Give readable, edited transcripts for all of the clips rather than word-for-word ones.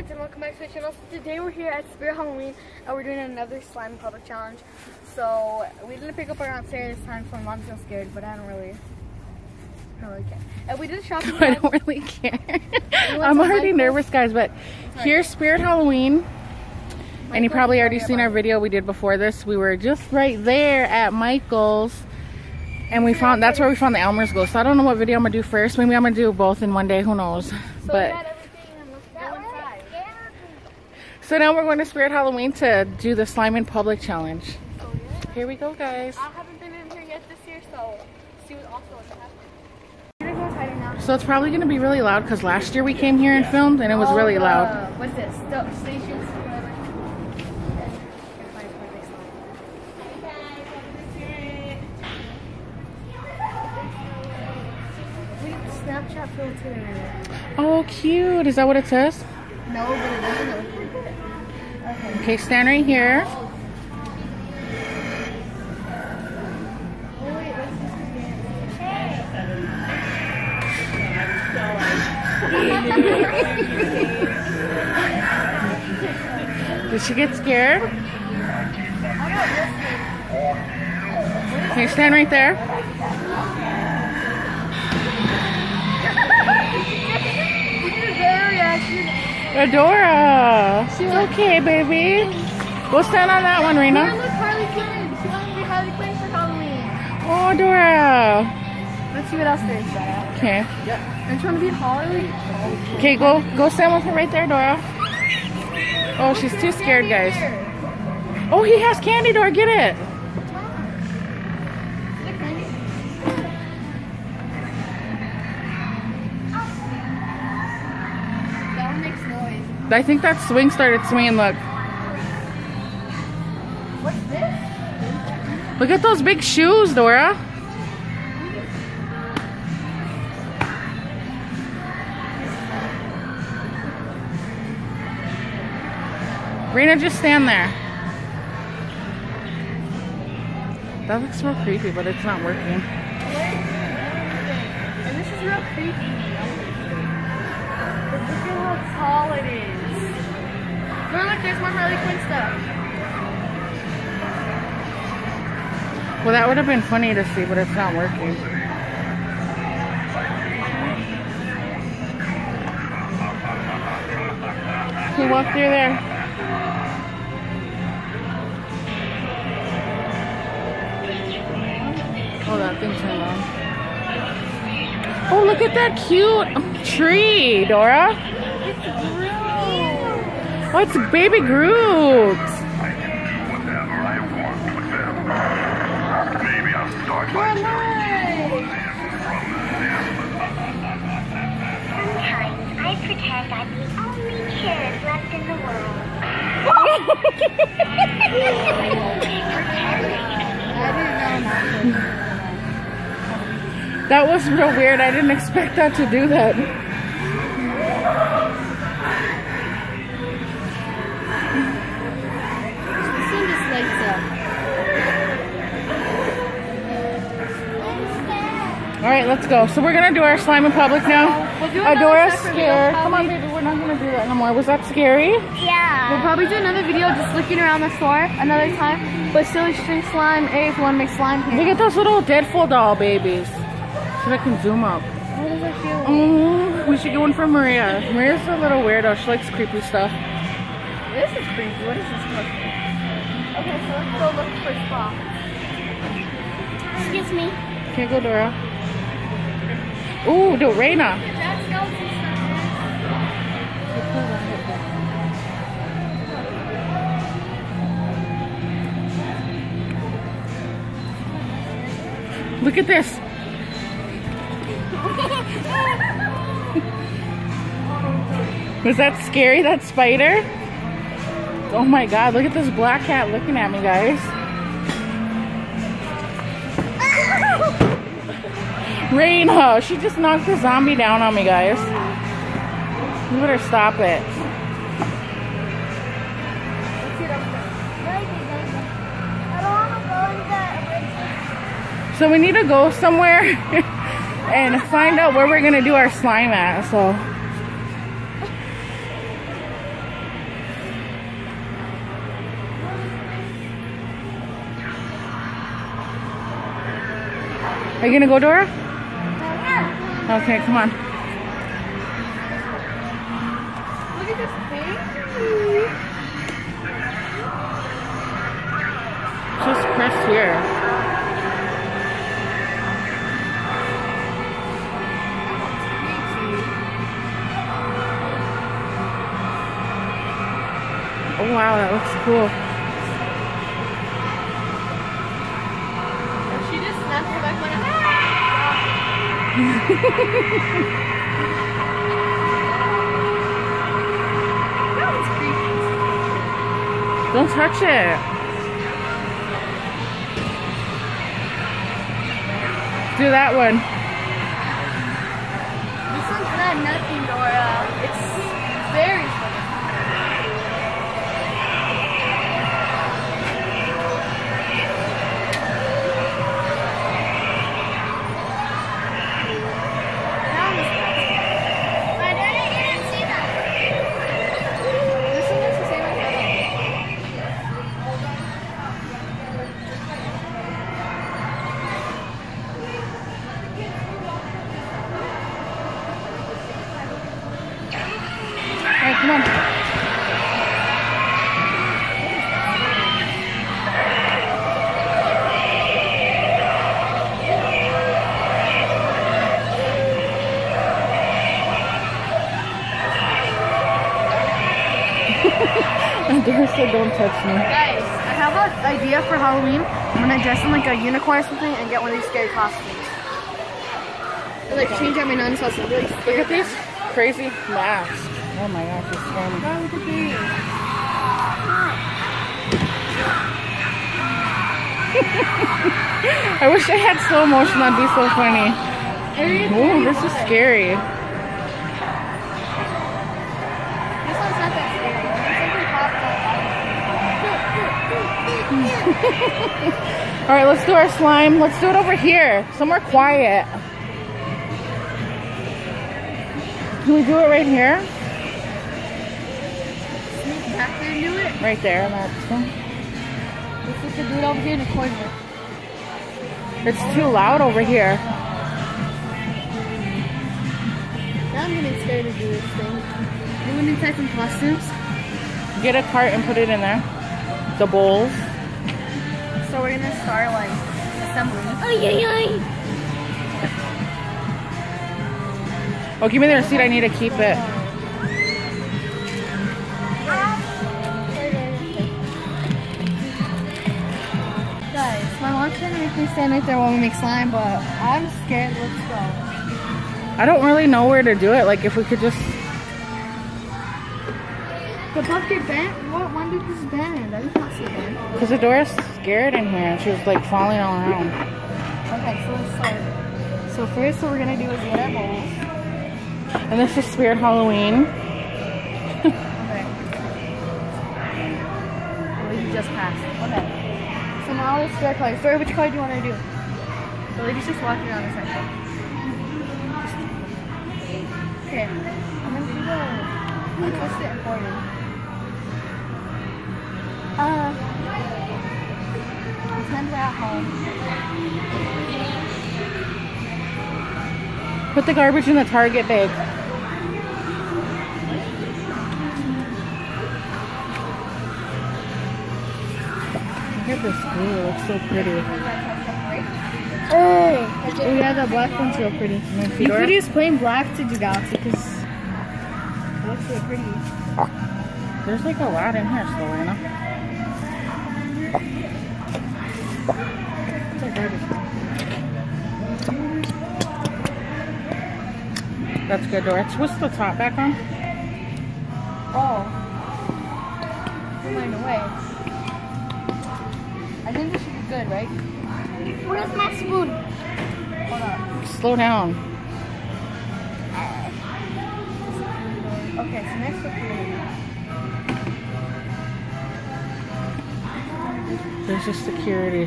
kids, and welcome back to the channel. So today we're here at Spirit Halloween and we're doing another slime public challenge. So we didn't pick up our Aunt Sarah this time, so my mom's still scared, but I don't really care. And we did shopping. I don't really care. I'm already nervous, guys, but here's Spirit Halloween. And you probably already seen our video we did before this. We were just right there at Michael's. And we found, that's where we found the Elmers ghost. So I don't know what video I'm gonna do first. Maybe I'm gonna do both in one day, who knows. So now we're going to Spirit Halloween to do the slime in public challenge. Oh, yeah. Here we go, guys. I haven't been in here yet this year, so see what also what's happening. Now. So it's probably gonna be really loud because last year we came here and filmed and it was really loud. What's this? Stations. Snapchat filter. Oh, cute. Is that what it says? No, but it doesn't. Okay, stand right here. Did she get scared? Okay, stand right there. Adora! She's okay, baby. Go stand on that one, Rena. Look, Harley Quinn. She wants to be Harley Quinn for Halloween. Oh, Adora. Let's see what else there is. Okay. Yeah. I'm trying to be Harley. Okay, go stand with her right there, Dora. Oh, she's too scared, guys. Oh, he has candy, Dora. Get it. I think that swing started swinging, look. What's this? Look at those big shoes, Dora. Rena, just stand there. That looks real creepy, but it's not working. And this is real creepy. Look at how tall it is. Look, there's more Harley Quinn stuff. Well, that would have been funny to see, but it's not working. Can you walk through there? Oh, that thing turned on. Oh, look at that cute tree, Dora. It's Groot. Oh, it's baby Groot. Sometimes I pretend I'm the only kid left in the world. That was real weird. I didn't expect that to do that. Alright, let's go. So we're gonna do our slime in public now. Adora's scared. Come on, baby, we're not gonna do that no more. Was that scary? Yeah. We'll probably do another video just looking around the store another time. But silly string slime, if you want to make slime here. Look at those little Deadpool doll babies. See if I can zoom up. How does it feel? We should get one for Maria. Maria's a little weirdo. She likes creepy stuff. This is creepy. What is this supposed to be? Okay, so let's go look for spots. Excuse me. Okay, go, Dora. Ooh, do Rena. That skeleton stuff. Look at this. Was that scary, that spider? Oh my god, look at this black cat looking at me, guys. Raina, she just knocked the zombie down on me, guys. You better stop it. So we need to go somewhere and find out where we're gonna do our slime at. So Are you gonna go, Dora? Okay, come on. Look at this thing. Just press here. Oh wow, that looks cool. She just snapped her back like, that one's creepy. Don't touch it. Do that one. This one's not nothing, Dora. It's very funny. Alright, come on. Dora said don't touch me. Guys, I have an idea for Halloween. I'm gonna dress in like a unicorn or something and get one of these scary costumes. And like change out my nuns so it's really scary. Look at these crazy masks. Oh my gosh, it's scary. Oh, look at these. I wish I had slow motion, that'd be so funny. Oh, this is scary. This one's not that scary. Alright, let's do our slime. Let's do it over here. Somewhere quiet. Can we do it right here? Sneak back there and do it. Right there. That's Let's just do it over here in the corner. it's too loud over here. Now I'm getting scared to do this thing. You want inside some costumes? Get a cart and put it in there. The bowls. So we're gonna start like assembling. Oh, give me the receipt. I need to keep it. Guys, my mom's trying to make me stand right there while we make slime, but I'm scared. Let's go. I don't really know where to do it. Like if we could just... The bucket bent? What? When did this bend? I did not see it bend. Because Dora's scared in here and she was like falling all around. Okay, so let's start. So first what we're gonna do is get our bowls. And this is Spirit Halloween. Okay. Well, you just passed. Okay. So now let's do our color. Sorry, which color do you want to do? The lady's just walking around the circle. Okay. I'm gonna do the... What's it important? Pretend we're at home. Put the garbage in the Target bag. Look at this glue, it looks so pretty. Oh yeah, the black one's real pretty. You Dora? could use plain black to do Galaxy because it looks really pretty. There's like a lot in here still, you know? It's like garbage. That's good, Dora. Twist the top back on. Oh. Put mine away. I think this should be good, right? Where's my spoon? Hold on. Slow down. Okay, so next what we're gonna do. There's just security.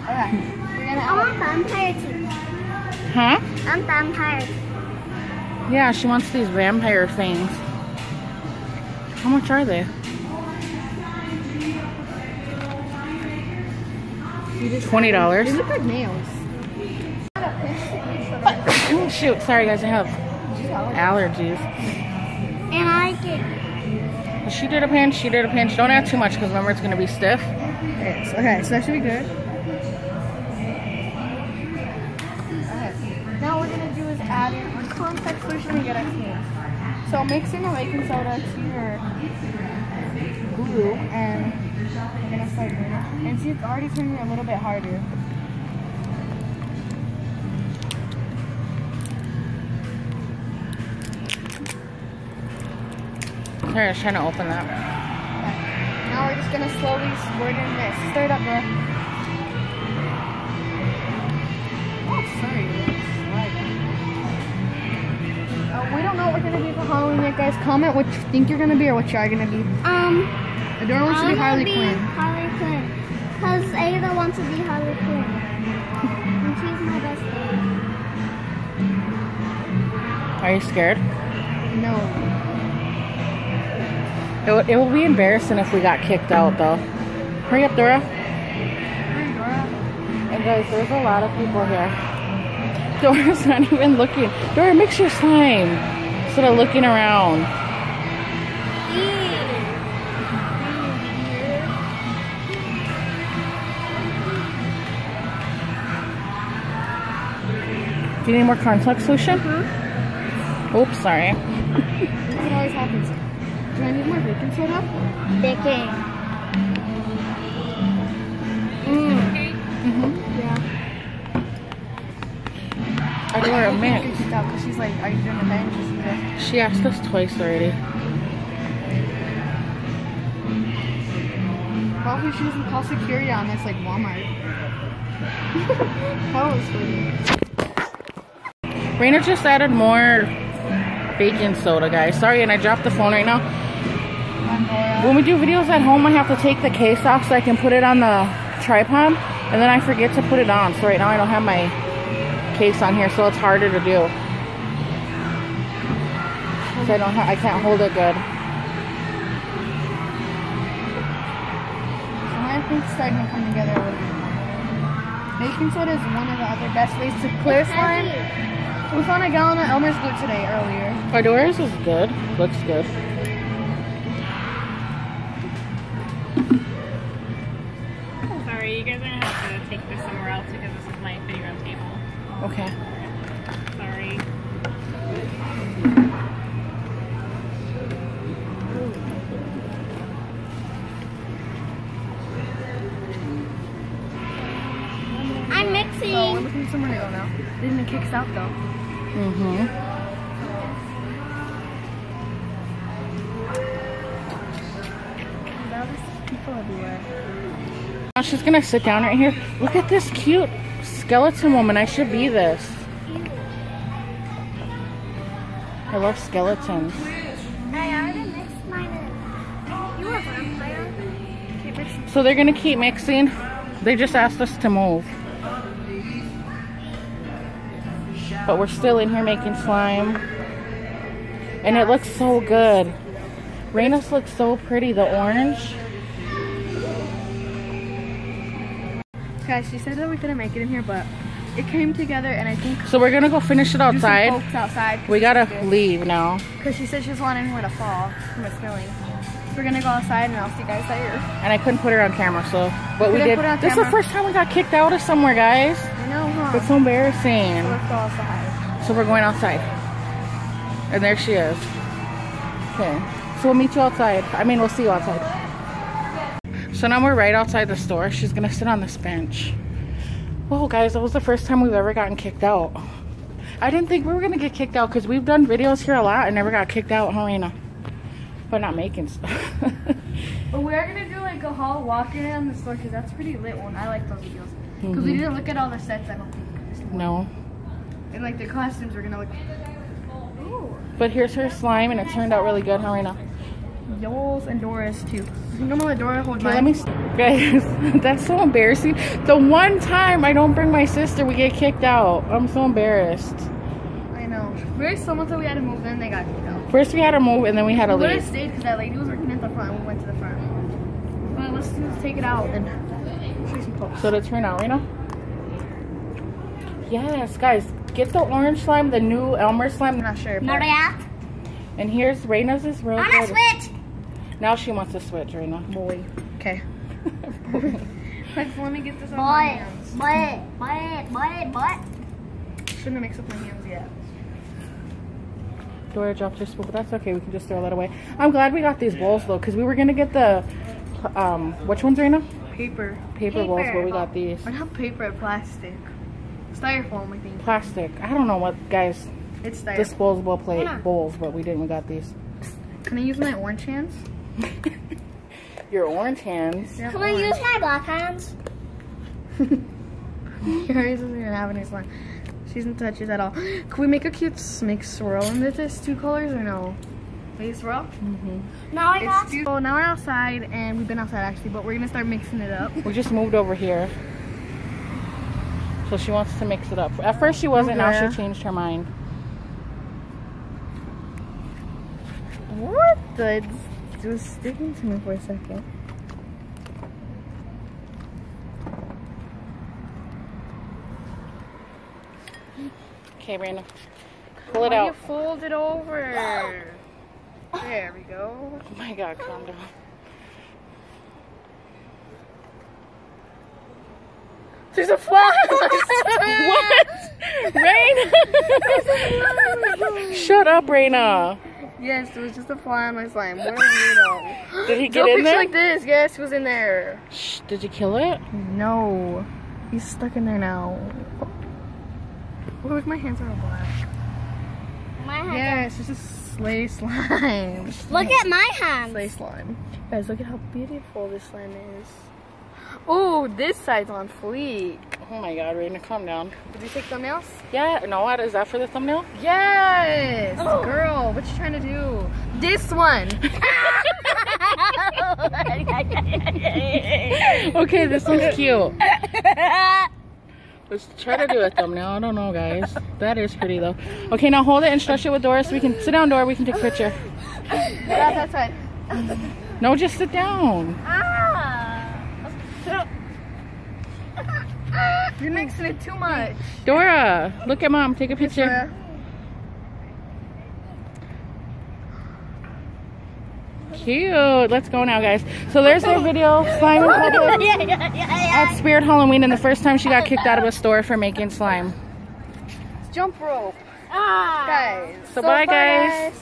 Okay. We're gonna I want vampire too. Huh? I'm vampire. Yeah, she wants these vampire things. How much are they? $20. $20. They look like nails. shoot. Sorry, guys. I have allergies. And I get. She did a pinch. She did a pinch. Don't add too much because remember it's going to be stiff. Okay, so that should be good. Okay. Now what we're going to do is add in our contact solution and get our hands. So mix in the baking soda to your glue and we're going to start doing it. And see, it's already turning a little bit harder. Here, I was trying to open that. Now we're just gonna slowly squirt in this. Stir it up, bro. Oh, sorry. We don't know what we're gonna be for Halloween yet, guys. Comment what you think you're gonna be or what you are gonna be. Adora wants to be Harley Quinn. Harley Quinn. Because Ada wants to be Harley Quinn. And she's my best friend. Are you scared? No. It will be embarrassing if we got kicked out, though. Hurry up, Dora. Hurry, Dora. And guys, there's a lot of people here. Dora's not even looking. Dora, mix your slime instead of looking around. Do you need more contact solution? Oops, sorry. It always happens. Do I need more baking soda? Baking. Yeah. I do her a mix. Because she's like, are you doing the bench? She asked us twice already. Probably she doesn't call security on this like Walmart. That was funny. Raina just added more baking soda, guys. Sorry, and I dropped the phone right now. When we do videos at home, I have to take the case off so I can put it on the tripod, and then I forget to put it on. So right now I don't have my case on here, so it's harder to do. So I can't hold it good. So I think it's starting to come together a little bit. Baking soda is one of the other best ways to clear slime. We found a gallon of Elmer's glue today earlier. Adora's is good. Looks good. Sorry, you guys are gonna have to take this somewhere else because this is my fitting room table. Okay. Sorry. I'm mixing. Oh, we're looking for somewhere to go now. They didn't kick us out though. Now there's people everywhere. Now she's gonna sit down right here. Look at this cute skeleton woman. I should be this. I love skeletons. I already mixed mine in. You were a vampire. Keep mixing. So they're gonna keep mixing. They just asked us to move. But we're still in here making slime. And it looks so good. Raina's looks so pretty, the orange. Guys, she said that we couldn't make it in here, but it came together, and I think So we're gonna go finish it outside. do some outside. We gotta leave now. Because she said she doesn't want anywhere to fall from it spilling. So we're gonna go outside, and I'll see you guys later. And I couldn't put her on camera, so but we Couldn't did. put it on This is the camera. first time we got kicked out of somewhere, guys. I know, huh? It's so embarrassing. So let's go outside. So we're going outside. And there she is. Okay. So we'll meet you outside. I mean, we'll see you outside. So now we're right outside the store. She's gonna sit on this bench. Whoa, guys, that was the first time we've ever gotten kicked out. I didn't think we were gonna get kicked out because we've done videos here a lot and never got kicked out, huh, Raina? But not making stuff. But we're gonna do like a haul walking around the store because that's a pretty lit one. I like those videos. Because we didn't look at all the sets, I don't think. No. And like the costumes, we're gonna look. Ooh. But here's her slime and it turned out really good, huh, Raina? Yours and Dora's too. You don't know what Dora holds Okay, mine? guys, that's so embarrassing. The one time I don't bring my sister, we get kicked out. I'm so embarrassed. I know. Very someone said we had to move, then they got kicked out. First we had to move and then we had to We would leave. have stayed because that lady was working at the front. We went to the front. But let's just take it out and show some photos. So to turn out, Raina? Yes, guys, get the orange slime, the new Elmer slime. I'm not sure. But... Mariette. And here's Raina's is real I'm good. gonna switch. Now she wants to switch, Raina. Boy. Okay. Let me get this on my hands. Shouldn't have mixed up my hands yet. Dora dropped her spoon, but that's okay. We can just throw that away. I'm glad we got these bowls though, because we were gonna get the which ones, Raina? Paper. Paper bowls, but we got these. Or not paper, plastic. Styrofoam, I think. Plastic. I don't know what, guys. It's styrofoam. Disposable plate bowls, but we didn't. We got these. Can I use my orange hands? Your orange hands. Yeah, Can I use my black hands? Yours isn't even having any slime. She doesn't touch it at all. Can we make a cute swirl into this 2 colors or no? Maybe swirl? Now I got. So now we're outside, and we've been outside actually, but we're gonna start mixing it up. We just moved over here. So she wants to mix it up. At first she wasn't, now she changed her mind. What the? It was sticking to me for a second. Okay, Raina. Pull it You out. fold it over. There we go. Oh my god, calm down. There's a fly! What? Raina! Shut up, Raina. Yes, it was just a fly on my slime. What a weirdo. Did he get in there? like this. Yes, he was in there. Shh, did you kill it? No. He's stuck in there now. Oh, look, my hands are all black. My hands. Yes, it's just slay slime. Look at my hands. Slay slime. Guys, look at how beautiful this slime is. Oh, this side's on fleek. Oh my god, Raina, calm down. Did you take thumbnails? Yeah, no, what is that for the thumbnail? Yes! Oh. Girl, what you trying to do? This one! Okay, this one's cute. Let's try to do a thumbnail. I don't know, guys. That is pretty, though. Okay, now hold it and stretch it with Dora so we can... Sit down, Dora. We can take a picture. That's right. No, just sit down. You're mixing it too much. Dora, look at Mom. Take a picture. Cute. Let's go now, guys. So there's their video. Slime in public at Spirit Halloween, and the first time she got kicked out of a store for making slime. Jump rope. Guys. So bye, guys.